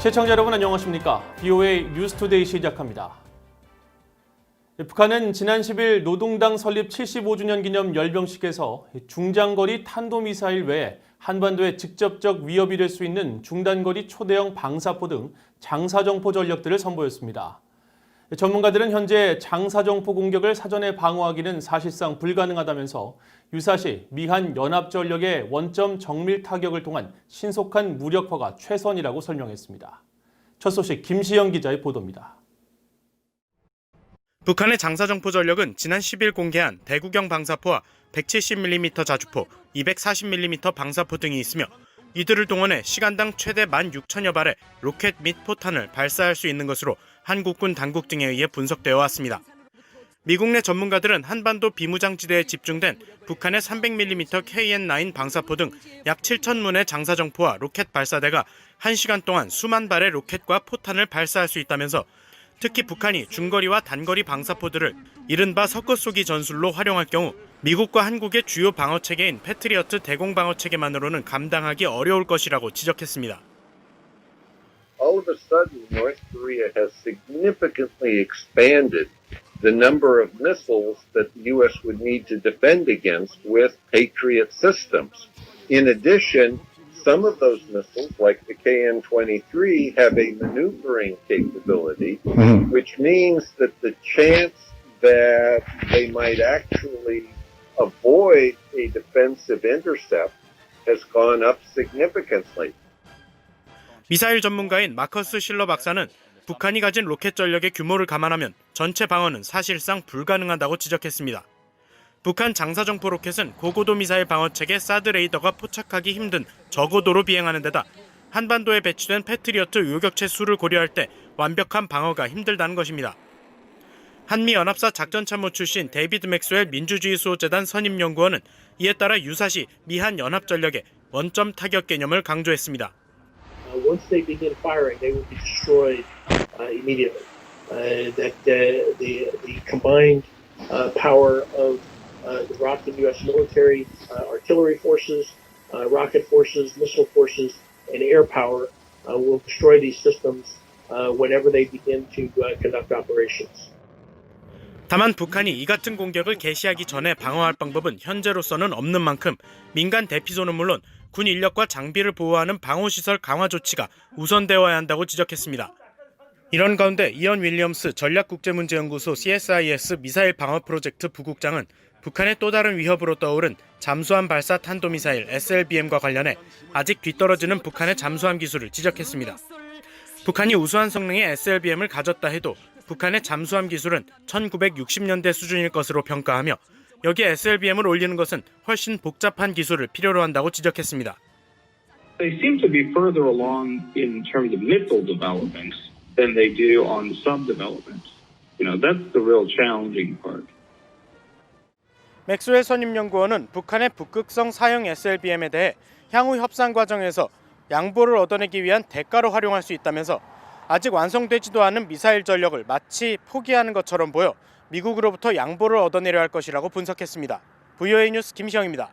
시청자 여러분 안녕하십니까? BOA 뉴스투데이 시작합니다. 북한은 지난 10일 노동당 설립 75주년 기념 열병식에서 중장거리 탄도미사일 외에 한반도에 직접적 위협이 될 수 있는 중단거리 초대형 방사포 등 장사정포 전력들을 선보였습니다. 전문가들은 현재 장사정포 공격을 사전에 방어하기는 사실상 불가능하다면서 유사시 미한 연합전력의 원점 정밀 타격을 통한 신속한 무력화가 최선이라고 설명했습니다. 첫 소식 김시영 기자의 보도입니다. 북한의 장사정포 전력은 지난 10일 공개한 대구경 방사포와 170mm 자주포, 240mm 방사포 등이 있으며 이들을 동원해 시간당 최대 16,000여 발의 로켓 및 포탄을 발사할 수 있는 것으로 한국군 당국 등에 의해 분석되어 왔습니다. 미국 내 전문가들은 한반도 비무장지대에 집중된 북한의 300mm KN-9 방사포 등 약 7,000문의 장사정포와 로켓 발사대가 1시간 동안 수만 발의 로켓과 포탄을 발사할 수 있다면서 특히 북한이 중거리와 단거리 방사포들을 이른바 섞어쏘기 전술로 활용할 경우 미국과 한국의 주요 방어체계인 패트리어트 대공방어체계만으로는 감당하기 어려울 것이라고 지적했습니다. All of a sudden, North Korea has significantly expanded the number of missiles that the U.S. would need to defend against with Patriot systems. In addition, some of those missiles, like the KN-23, have a maneuvering capability, which means that the chance that they might actually avoid a defensive intercept has gone up significantly. 미사일 전문가인 마커스 실러 박사는 북한이 가진 로켓 전력의 규모를 감안하면 전체 방어는 사실상 불가능하다고 지적했습니다. 북한 장사정포 로켓은 고고도 미사일 방어체계 사드 레이더가 포착하기 힘든 저고도로 비행하는 데다 한반도에 배치된 패트리어트 요격체 수를 고려할 때 완벽한 방어가 힘들다는 것입니다. 한미연합사 작전참모 출신 데이비드 맥스웰 민주주의 수호재단 선임연구원은 이에 따라 유사시 미한 연합전력의 원점 타격 개념을 강조했습니다. Once they begin firing, they will be destroyed immediately. The combined power of the ROK and U.S. military, artillery forces, rocket forces, missile forces, and air power will destroy these systems whenever they begin to conduct operations. 다만 북한이 이 같은 공격을 개시하기 전에 방어할 방법은 현재로서는 없는 만큼 민간 대피소는 물론 군 인력과 장비를 보호하는 방호시설 강화 조치가 우선되어야 한다고 지적했습니다. 이런 가운데 이언 윌리엄스 전략국제문제연구소 CSIS 미사일 방어 프로젝트 부국장은 북한의 또 다른 위협으로 떠오른 잠수함 발사 탄도미사일 SLBM과 관련해 아직 뒤떨어지는 북한의 잠수함 기술을 지적했습니다. 북한이 우수한 성능의 SLBM을 가졌다 해도 북한의 잠수함 기술은 1960년대 수준일 것으로 평가하며 여기에 SLBM을 올리는 것은 훨씬 복잡한 기술을 필요로 한다고 지적했습니다. They seem to be further along in terms of missile developments than they do on sub-developments. That's the real challenging part. 맥스웰 선임연구원은 북한의 북극성 사형 SLBM에 대해 향후 협상 과정에서 양보를 얻어내기 위한 대가로 활용할 수 있다면서 아직 완성되지도 않은 미사일 전력을 마치 포기하는 것처럼 보여 미국으로부터 양보를 얻어내려 할 것이라고 분석했습니다. BOA 뉴스 김시영입니다.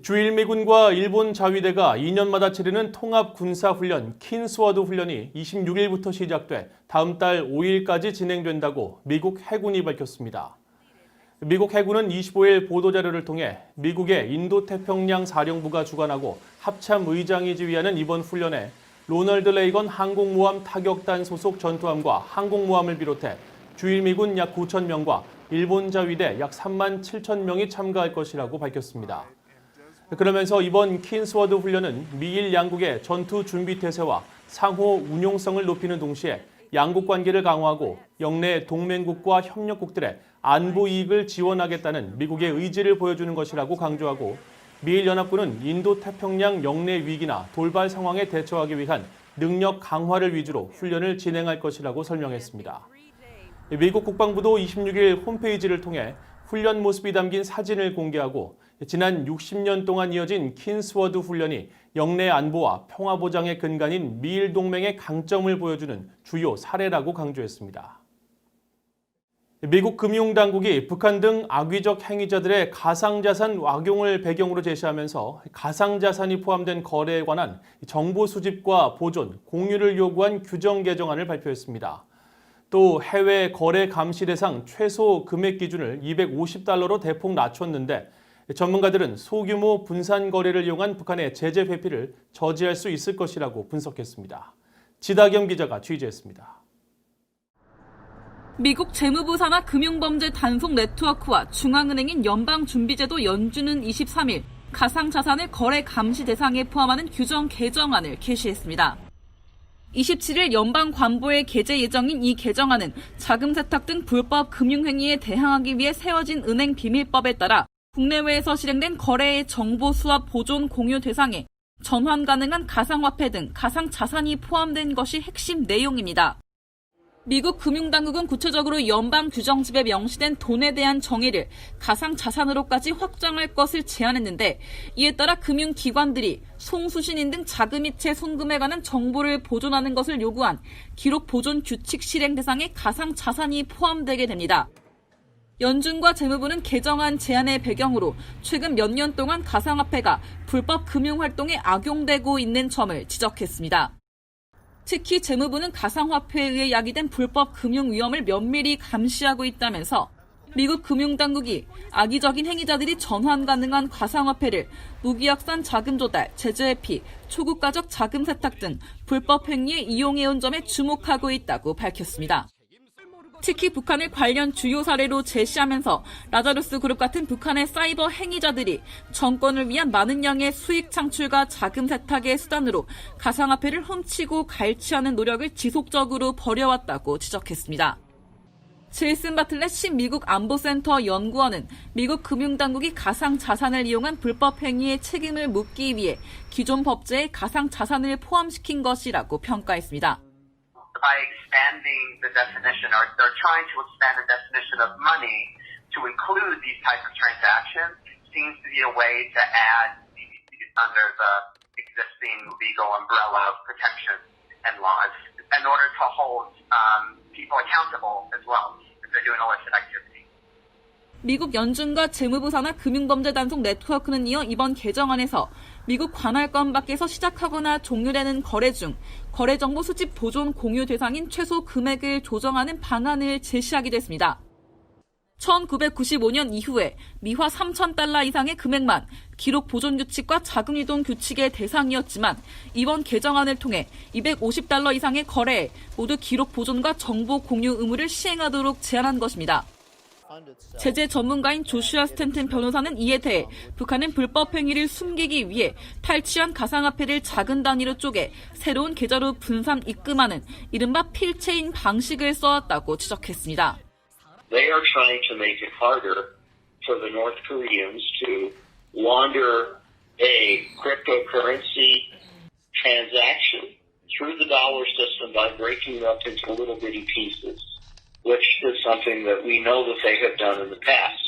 주일미군과 일본 자위대가 2년마다 치르는 통합군사훈련 킨스워드 훈련이 26일부터 시작돼 다음 달 5일까지 진행된다고 미국 해군이 밝혔습니다. 미국 해군은 25일 보도자료를 통해 미국의 인도태평양 사령부가 주관하고 합참 의장이 지휘하는 이번 훈련에 로널드 레이건 항공모함 타격단 소속 전투함과 항공모함을 비롯해 주일미군 약 9,000명과 일본 자위대 약 37,000명이 참가할 것이라고 밝혔습니다. 그러면서 이번 킨스워드 훈련은 미일 양국의 전투 준비 태세와 상호 운용성을 높이는 동시에 양국 관계를 강화하고 영내 동맹국과 협력국들의 안보 이익을 지원하겠다는 미국의 의지를 보여주는 것이라고 강조하고 미일 연합군은 인도태평양 영내 위기나 돌발 상황에 대처하기 위한 능력 강화를 위주로 훈련을 진행할 것이라고 설명했습니다. 미국 국방부도 26일 홈페이지를 통해 훈련 모습이 담긴 사진을 공개하고 지난 60년 동안 이어진 킨스워드 훈련이 영내 안보와 평화 보장의 근간인 미일 동맹의 강점을 보여주는 주요 사례라고 강조했습니다. 미국 금융당국이 북한 등 악의적 행위자들의 가상자산 악용을 배경으로 제시하면서 가상자산이 포함된 거래에 관한 정보 수집과 보존, 공유를 요구한 규정 개정안을 발표했습니다. 또 해외 거래 감시 대상 최소 금액 기준을 $250로 대폭 낮췄는데 전문가들은 소규모 분산 거래를 이용한 북한의 제재 회피를 저지할 수 있을 것이라고 분석했습니다. 지다겸 기자가 취재했습니다. 미국 재무부 산하 금융범죄 단속 네트워크와 중앙은행인 연방준비제도 연준은 23일 가상자산을 거래 감시 대상에 포함하는 규정 개정안을 게시했습니다. 27일 연방관보에 게재 예정인 이 개정안은 자금 세탁 등 불법 금융행위에 대항하기 위해 세워진 은행 비밀법에 따라 국내외에서 실행된 거래의 정보 수합 보존 공유 대상에 전환 가능한 가상화폐 등 가상자산이 포함된 것이 핵심 내용입니다. 미국 금융당국은 구체적으로 연방규정집에 명시된 돈에 대한 정의를 가상자산으로까지 확장할 것을 제안했는데 이에 따라 금융기관들이 송수신인 등 자금이체 송금에 관한 정보를 보존하는 것을 요구한 기록 보존 규칙 실행 대상에 가상자산이 포함되게 됩니다. 연준과 재무부는 개정안 제안의 배경으로 최근 몇 년 동안 가상화폐가 불법 금융활동에 악용되고 있는 점을 지적했습니다. 특히 재무부는 가상화폐에 의해 야기된 불법 금융 위험을 면밀히 감시하고 있다면서 미국 금융당국이 악의적인 행위자들이 전환 가능한 가상화폐를 무기확산 자금 조달, 제재 회피, 초국가적 자금 세탁 등 불법 행위에 이용해온 점에 주목하고 있다고 밝혔습니다. 특히 북한을 관련 주요 사례로 제시하면서 라자루스 그룹 같은 북한의 사이버 행위자들이 정권을 위한 많은 양의 수익 창출과 자금 세탁의 수단으로 가상화폐를 훔치고 갈취하는 노력을 지속적으로 벌여왔다고 지적했습니다. 제이슨 바틀렛 미국 안보센터 연구원은 미국 금융당국이 가상자산을 이용한 불법 행위의 책임을 묻기 위해 기존 법제에 가상자산을 포함시킨 것이라고 평가했습니다. By expanding the definition, or they're trying to expand the definition of money to include these types of transactions, seems to be a way to add under the existing legal umbrella of protection and laws in order to hold people accountable as well if they're doing illicit activity. 미국 연준과 재무부 산하 금융범죄 단속 네트워크는 이어 이번 개정안에서 미국 관할권 밖에서 시작하거나 종료되는 거래 중 거래 정보 수집 보존 공유 대상인 최소 금액을 조정하는 방안을 제시하기도 했습니다. 1995년 이후에 미화 $3,000 이상의 금액만 기록 보존 규칙과 자금 유동 규칙의 대상이었지만 이번 개정안을 통해 $250 이상의 거래에 모두 기록 보존과 정보 공유 의무를 시행하도록 제안한 것입니다. 제재 전문가인 조슈아 스탠튼 변호사는 이에 대해 북한은 불법 행위를 숨기기 위해 탈취한 가상화폐를 작은 단위로 쪼개 새로운 계좌로 분산 입금하는 이른바 필체인 방식을 써왔다고 지적했습니다. They are trying to make it harder for the North Koreans to launder a cryptocurrency transaction through the dollar system by breaking it up into little bitty pieces, which is something that we know that they have done in the past.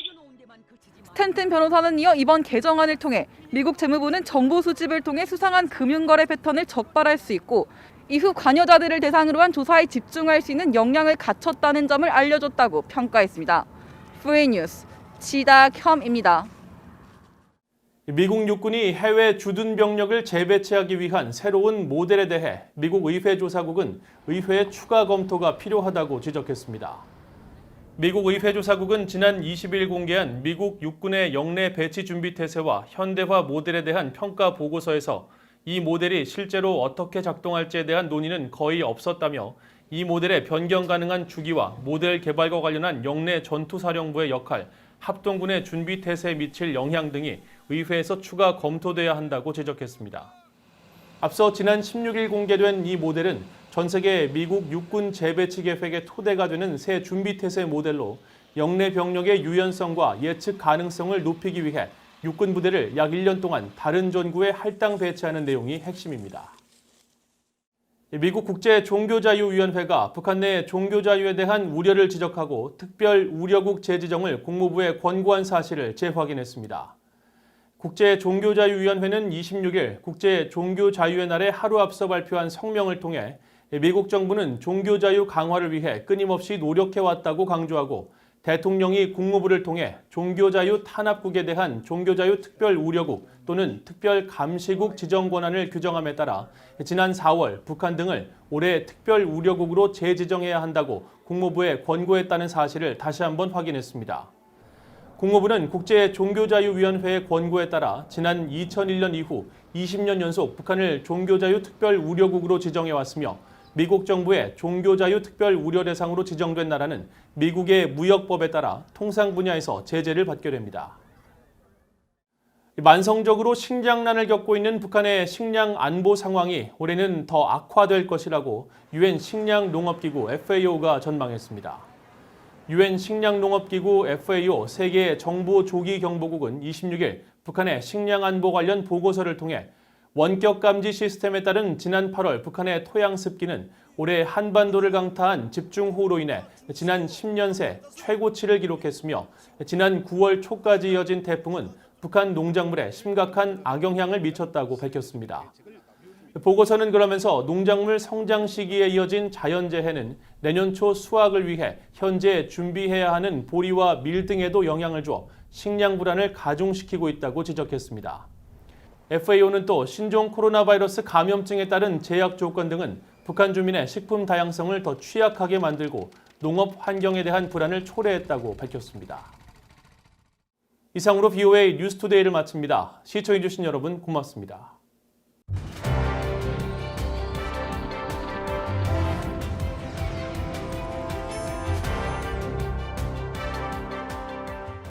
스탠튼 변호사는 이어 이번 개정안을 통해 미국 재무부는 정보 수집을 통해 수상한 금융거래 패턴을 적발할 수 있고 이후 관여자들을 대상으로 한 조사에 집중할 수 있는 역량을 갖췄다는 점을 알려줬다고 평가했습니다. 프리뉴스 지다겸입니다. 미국 육군이 해외 주둔 병력을 재배치하기 위한 새로운 모델에 대해 미국 의회 조사국은 의회의 추가 검토가 필요하다고 지적했습니다. 미국 의회 조사국은 지난 20일 공개한 미국 육군의 영내 배치 준비 태세와 현대화 모델에 대한 평가 보고서에서 이 모델이 실제로 어떻게 작동할지에 대한 논의는 거의 없었다며 이 모델의 변경 가능한 주기와 모델 개발과 관련한 영내 전투사령부의 역할, 합동군의 준비 태세에 미칠 영향 등이 의회에서 추가 검토돼야 한다고 지적했습니다. 앞서 지난 16일 공개된 이 모델은 전 세계 미국 육군 재배치 계획의 토대가 되는 새 준비 태세 모델로 영내 병력의 유연성과 예측 가능성을 높이기 위해 육군 부대를 약 1년 동안 다른 전구에 할당 배치하는 내용이 핵심입니다. 미국 국제종교자유위원회가 북한 내 종교자유에 대한 우려를 지적하고 특별 우려국 재지정을 국무부에 권고한 사실을 재확인했습니다. 국제종교자유위원회는 26일 국제종교자유의 날에 하루 앞서 발표한 성명을 통해 미국 정부는 종교자유 강화를 위해 끊임없이 노력해왔다고 강조하고 대통령이 국무부를 통해 종교자유 탄압국에 대한 종교자유 특별우려국 또는 특별감시국 지정 권한을 규정함에 따라 지난 4월 북한 등을 올해 특별우려국으로 재지정해야 한다고 국무부에 권고했다는 사실을 다시 한번 확인했습니다. 국무부는 국제종교자유위원회의 권고에 따라 지난 2001년 이후 20년 연속 북한을 종교자유 특별우려국으로 지정해왔으며 미국 정부의 종교자유 특별 우려 대상으로 지정된 나라는 미국의 무역법에 따라 통상 분야에서 제재를 받게 됩니다. 만성적으로 식량난을 겪고 있는 북한의 식량 안보 상황이 올해는 더 악화될 것이라고 유엔 식량농업기구 FAO가 전망했습니다. 유엔 식량농업기구 FAO 세계 정부 조기경보국은 26일 북한의 식량 안보 관련 보고서를 통해 원격 감지 시스템에 따른 지난 8월 북한의 토양 습기는 올해 한반도를 강타한 집중호우로 인해 지난 10년 새 최고치를 기록했으며 지난 9월 초까지 이어진 태풍은 북한 농작물에 심각한 악영향을 미쳤다고 밝혔습니다. 보고서는 그러면서 농작물 성장 시기에 이어진 자연재해는 내년 초 수확을 위해 현재 준비해야 하는 보리와 밀 등에도 영향을 줘 식량 불안을 가중시키고 있다고 지적했습니다. FAO는 또 신종 코로나 바이러스 감염증에 따른 제약 조건 등은 북한 주민의 식품 다양성을 더 취약하게 만들고 농업 환경에 대한 불안을 초래했다고 밝혔습니다. 이상으로 BOA 뉴스투데이를 마칩니다. 시청해주신 여러분 고맙습니다.